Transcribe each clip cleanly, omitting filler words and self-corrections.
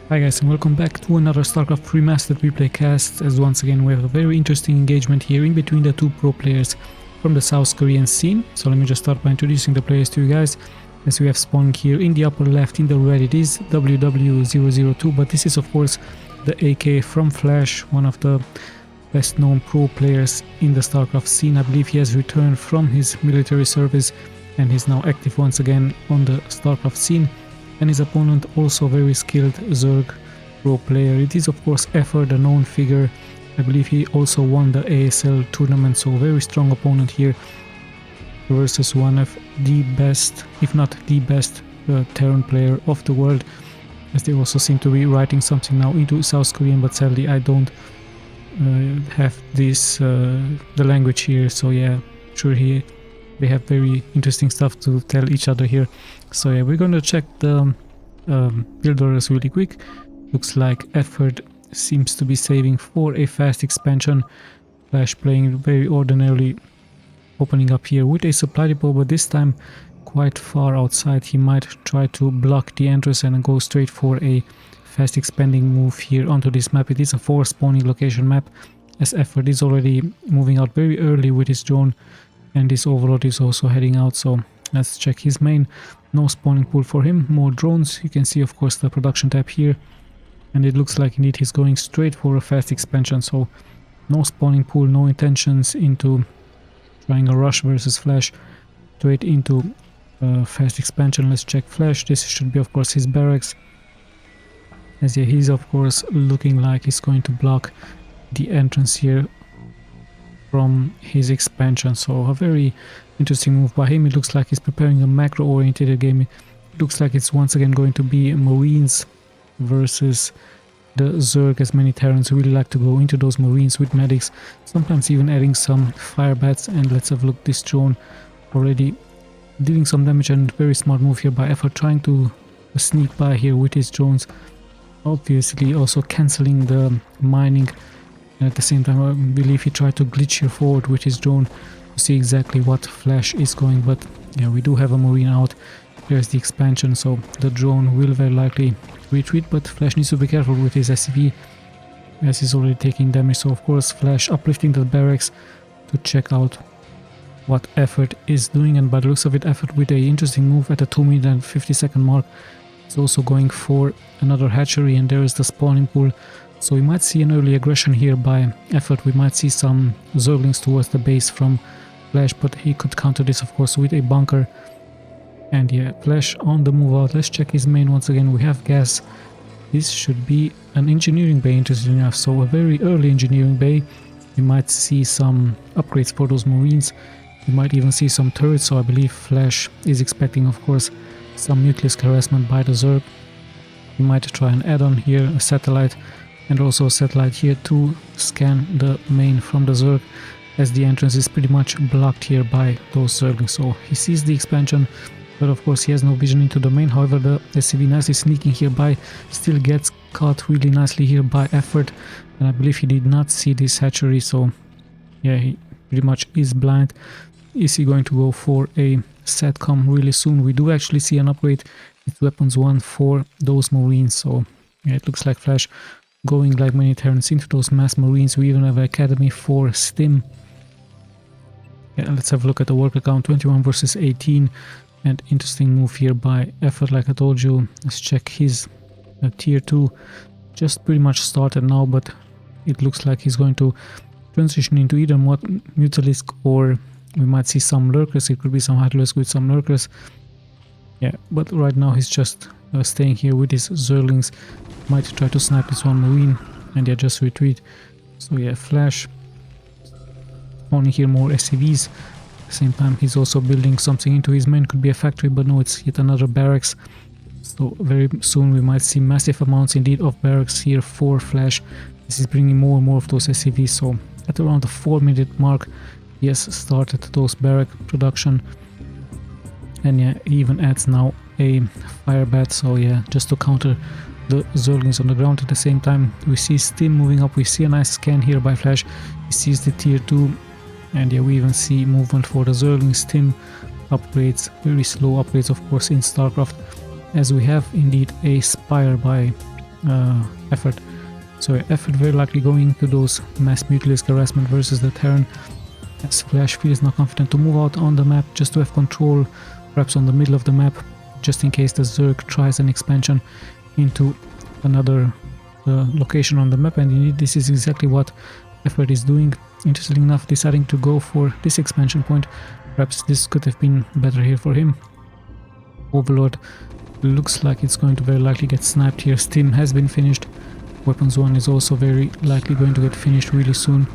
Hi guys, and welcome back to another Starcraft Remastered replay cast, as once again we have a very interesting engagement here in between the two pro players from the South Korean scene. So let me just start by introducing the players to you guys. As we have spawning here in the upper left in the red, it is WW002, but this is of course the AK from Flash, one of the best known pro players in the Starcraft scene. I believe he has returned from his military service and he's now active once again on the Starcraft scene. And his opponent also very skilled Zerg pro player. It is of course Effort, a known figure. I believe he also won the ASL tournament, so very strong opponent here versus one of the best, if not the best, Terran player of the world. As they also seem to be writing something now into South Korean, but sadly I don't have this the language here, so yeah, sure they have very interesting stuff to tell each other here. So yeah, we're gonna check the build orders really quick. Looks like Effort seems to be saving for a fast expansion. Flash playing very ordinarily, opening up here with a supply depot, but this time quite far outside. He might try to block the entrance and go straight for a fast expanding move here onto this map. It is a 4 spawning location map, as Effort is already moving out very early with his drone, and this overlord is also heading out. So let's check his main. No spawning pool for him, more drones. You can see of course the production tab here, and it looks like indeed he's going straight for a fast expansion. So no spawning pool, no intentions into trying a rush versus Flash, straight into fast expansion. Let's check Flash. This should be of course his barracks, as yeah, he's of course looking like he's going to block the entrance here from his expansion. So a very interesting move by him. It looks like he's preparing a macro oriented game. It looks like it's once again going to be Marines versus the Zerg, as many Terrans really like to go into those Marines with medics, sometimes even adding some fire bats. And let's have a look, this drone already dealing some damage, and very smart move here by Effort, trying to sneak by here with his drones, obviously also cancelling the mining. And at the same time I believe he tried to glitch here forward with his drone to see exactly what Flash is going. But yeah, we do have a Marine out. There's the expansion, so the drone will very likely retreat, but Flash needs to be careful with his SCV, as he's already taking damage. So of course Flash uplifting the barracks to check out what Effort is doing, and by the looks of it, Effort with a interesting move at the 2-minute and 50-second mark. It's also going for another hatchery, and there is the spawning pool. So we might see an early aggression here by Effort. We might see some Zerglings towards the base from Flash, but he could counter this of course with a bunker. And yeah, Flash on the move out. Let's check his main once again. We have gas. This should be an engineering bay, interesting enough. So a very early engineering bay. We might see some upgrades for those Marines. We might even see some turrets. So I believe Flash is expecting of course some nucleus harassment by the Zerg. We might try and add on here a satellite, and also a satellite here to scan the main from the Zerg, as the entrance is pretty much blocked here by those Zerglings. So he sees the expansion, but of course he has no vision into the main. However, the SCV nicely sneaking here by, still gets caught really nicely here by Effort, and I believe he did not see this hatchery. So yeah, he pretty much is blind. Is he going to go for a SATCOM really soon? We do actually see an upgrade with weapons 1 for those Marines. So yeah, it looks like Flash going like many Terrans into those mass Marines. We even have an academy for STIM. Yeah, let's have a look at the worker count, 21 versus 18, and interesting move here by Effort, like I told you. Let's check his tier 2, just pretty much started now, but it looks like he's going to transition into either Mutalisk, or we might see some lurkers. It could be some Hydralisk with some lurkers. Yeah, but right now he's just staying here with his Zerglings. Might try to snipe this one Marine, and yeah, just retreat. So yeah, Flash spawning here more SCVs. At the same time he's also building something into his main. Could be a factory, but no, it's yet another barracks. So very soon we might see massive amounts indeed of barracks here for Flash. This is bringing more and more of those SCVs. So at around the 4-minute mark he has started those barrack production, and yeah, he even adds now a fire bat. So yeah, just to counter the Zerglings on the ground. At the same time we see Stim moving up. We see a nice scan here by Flash. He sees the tier 2, and yeah, we even see movement for the Zerglings. Stim upgrades, very slow upgrades of course in Starcraft, as we have indeed a Spire by effort. So effort very likely going to those mass mutilisk harassment versus the Terran, as Flash feels not confident to move out on the map just to have control, perhaps on the middle of the map, just in case the Zerg tries an expansion into another location on the map, and indeed this is exactly what effort is doing. Interestingly enough, deciding to go for this expansion point. Perhaps this could have been better here for him. Overlord looks like it's going to very likely get sniped here. Stim has been finished. Weapons 1 is also very likely going to get finished really soon.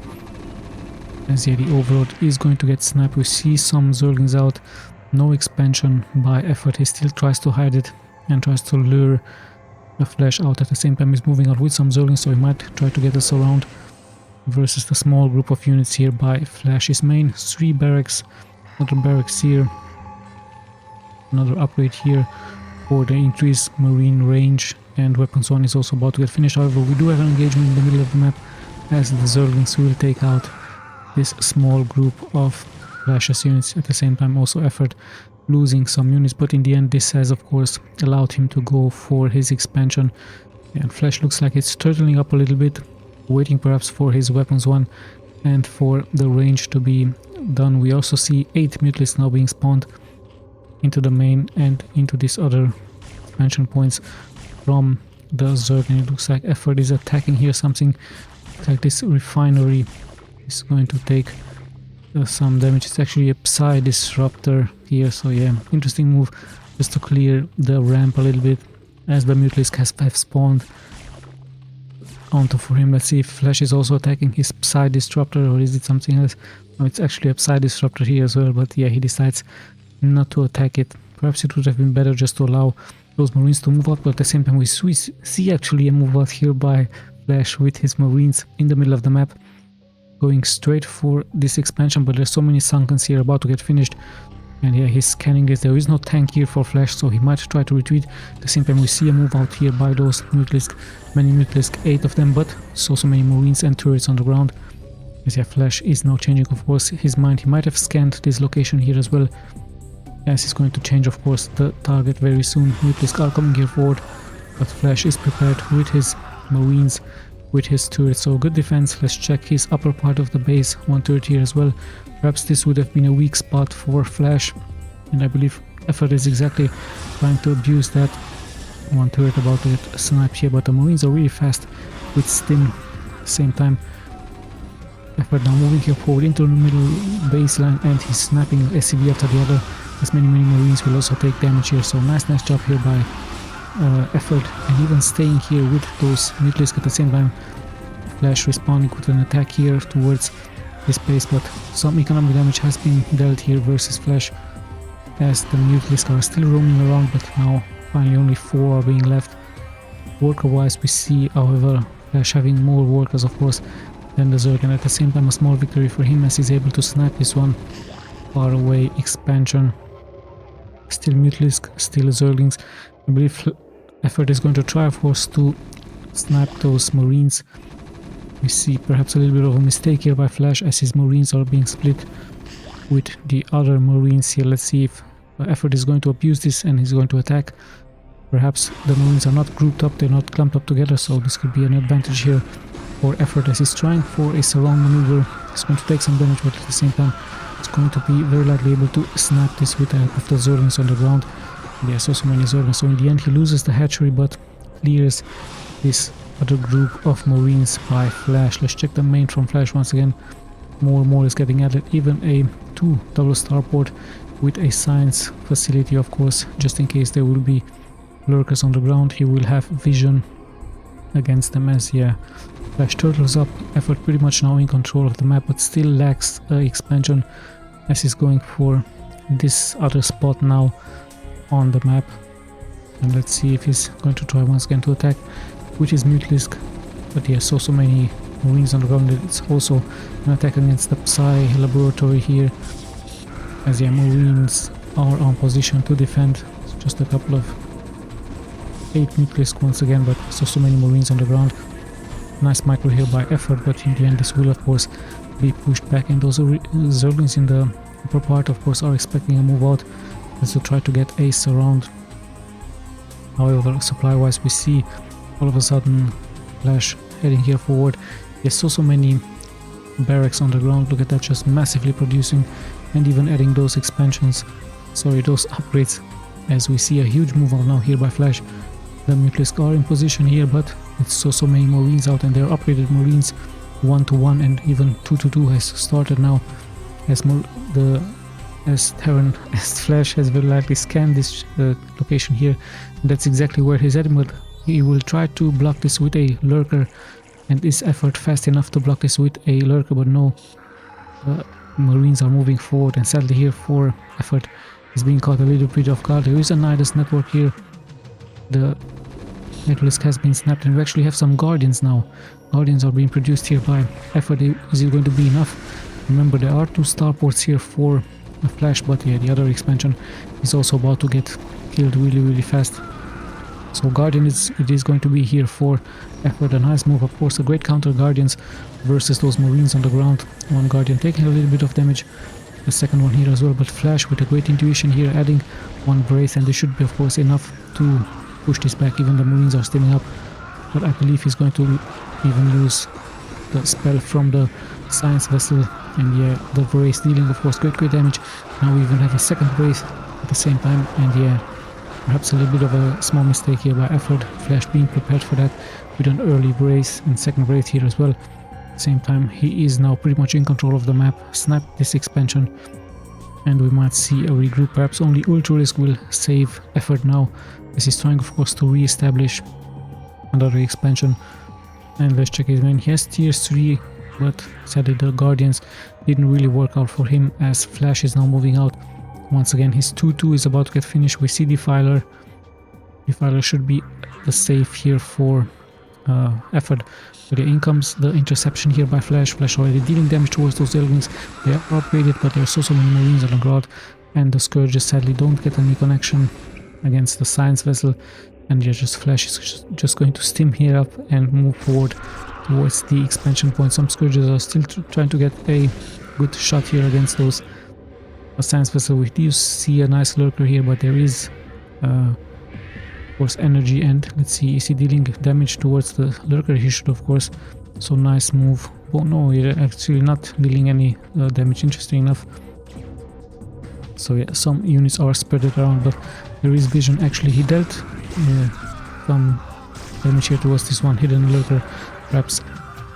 As yeah, the Overlord is going to get sniped. We see some Zerglings out. No expansion by effort. He still tries to hide it and tries to lure the Flash out. At the same time, he's moving out with some Zerglings, so he might try to get us around versus the small group of units here by Flash's main. 3 barracks, another barracks here, another upgrade here for the increased marine range, and weapons 1 is also about to get finished. However, we do have an engagement in the middle of the map as the Zerglings will take out this small group of Flash's units. At the same time, also effort losing some units, but in the end this has of course allowed him to go for his expansion, and Flash looks like it's turtling up a little bit, waiting perhaps for his weapons 1 and for the range to be done. We also see 8 mutilisks now being spawned into the main and into these other expansion points from the Zerg, and it looks like effort is attacking here something like this refinery is going to take some damage. It's actually a Psy disruptor here, so yeah, interesting move just to clear the ramp a little bit as the mutilisk have spawned onto for him. Let's see if Flash is also attacking his Psy disruptor, or is it something else? No, it's actually a Psy disruptor here as well, but yeah, he decides not to attack it. Perhaps it would have been better just to allow those Marines to move out, but at the same time we see actually a move out here by Flash with his Marines in the middle of the map, going straight for this expansion, but there's so many Sunkens here about to get finished, and yeah, he's scanning this. There is no tank here for Flash, so he might try to retreat. At the same time, we see a move out here by those mutilisk, many mutilisk, 8 of them, but so many Marines and turrets on the ground. As yeah, Flash is now changing, of course, his mind. He might have scanned this location here as well, as he's going to change, of course, the target very soon. Mutilisk are coming here forward, but Flash is prepared with his Marines, with his turret. So good defense. Let's check his upper part of the base. 1 turret here as well. Perhaps this would have been a weak spot for Flash, and I believe effort is exactly trying to abuse that. 1 turret about to get sniped here, but the Marines are really fast with Stim. At the same time, effort now moving here forward into the middle baseline, and he's snapping SCV after the other, as many Marines will also take damage here. So nice job here by effort, and even staying here with those mutilisk. At the same time, Flash responding with an attack here towards his base, but some economic damage has been dealt here versus Flash, as the mutilisk are still roaming around, but now finally only 4 are being left. Worker wise, we see however Flash having more workers of course than the Zerg, and at the same time a small victory for him as he's able to snap this one far away expansion. Still mutilisk, still Zerglings. I believe effort is going to try, of course, to snap those Marines. We see perhaps a little bit of a mistake here by Flash as his Marines are being split with the other Marines here. Let's see if effort is going to abuse this and he's going to attack. Perhaps the Marines are not grouped up, they're not clumped up together, so this could be an advantage here for effort as he's trying for a surround maneuver. He's going to take some damage, but at the same time it's going to be very likely able to snap this with the help of the Zerglings on the ground. There's so many Zerglings, so in the end he loses the hatchery but clears this other group of Marines by Flash. Let's check the main from Flash once again. More is getting added, even a 2 double starport with a science facility, of course, just in case there will be lurkers on the ground. He will have vision against them, as yeah, Flash turtles up. Effort pretty much now in control of the map, but still lacks expansion as he's going for this other spot now on the map. And let's see if he's going to try once again to attack with his mutilisk, but yeah, so many Marines on the ground. It's also an attack against the Psy laboratory here, as yeah, Marines are on position to defend. It's just a couple of 8 mutilisk once again, but so many Marines on the ground. Nice micro here by effort, but in the end this will of course be pushed back, and those Zerglings in the upper part of course are expecting a move out as to try to get a surround. However, supply wise we see all of a sudden Flash heading here forward. There's so many barracks on the ground. Look at that, just massively producing, and even adding those expansions, sorry, those upgrades, as we see a huge move on now here by Flash. The Mutalisk are in position here, but it's so many Marines out, and they're upgraded Marines 1-to-1 and even 2-to-2 has started now, as Terran, as Flash has very likely scanned this location here. And that's exactly where he's heading, but he will try to block this with a lurker, and is effort fast enough to block this with a lurker, but no, Marines are moving forward, and sadly here for effort is being caught a little bit off guard. There is a Nidus network here. The Mutalisk has been snapped, and we actually have some Guardians now. Guardians are being produced here by effort. Is it going to be enough? Remember, there are 2 starports here for a Flash, but yeah, the other expansion is also about to get killed really fast. So Guardian it is going to be here for effort. A nice move, of course, a great counter Guardians versus those Marines on the ground. One Guardian taking a little bit of damage, the second one here as well, but Flash with a great intuition here, adding 1 brace, and this should be of course enough to push this back. Even the Marines are steaming up, but I believe he's going to even use the spell from the science vessel, and yeah, the brace dealing of course great damage. Now we even have a second brace at the same time, and yeah, perhaps a little bit of a small mistake here by effort. Flash being prepared for that with an early brace and second brace here as well. At the same time, he is now pretty much in control of the map. Snap this expansion, and we might see a regroup. Perhaps only Ultralisk will save effort now, as he's trying of course to re-establish another expansion. And let's check his main. He has tier 3, but sadly the Guardians didn't really work out for him, as Flash is now moving out. Once again, his 2-2 is about to get finished with C Defiler. Defiler should be the save here for effort. But yeah, in comes the interception here by Flash. Flash already dealing damage towards those Zerglings. They are upgraded, but there are so many Marines on the ground, and the Scourges sadly don't get any connection against the science vessel. And yeah, just Flash is just going to stim here up and move forward towards the expansion point. Some Scourges are still trying to get a good shot here against those science vessel. We do see a nice lurker here, but there is of course energy, and let's see, is he dealing damage towards the lurker? He should of course. So nice move. Oh no, he's actually not dealing any damage, interesting enough. So yeah, some units are spread around, but there is vision. Actually, he dealt some damage here towards this one hidden lurker. Perhaps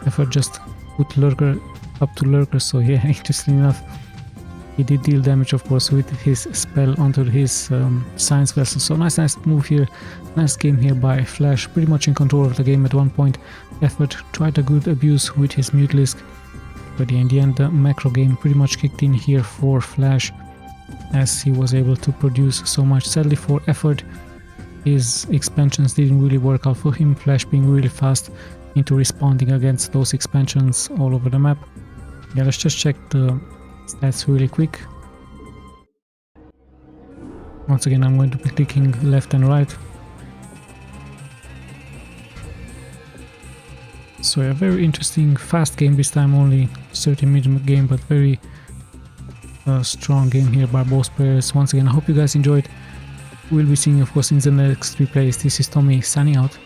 effort just put lurker up to lurker. So yeah, interesting enough, he did deal damage of course with his spell onto his science vessel. So nice move here, nice game here by Flash, pretty much in control of the game at one point. Effort tried a good abuse with his Mutalisk, but in the end the macro game pretty much kicked in here for Flash, as he was able to produce so much. Sadly for effort, his expansions didn't really work out for him, Flash being really fast into responding against those expansions all over the map. Yeah, let's just check the stats really quick. Once again, I'm going to be clicking left and right. So a very interesting fast game this time, only 30-minute game, but very strong game here by both players. Once again, I hope you guys enjoyed. We'll be seeing you of course in the next replays. This is Tommy signing out.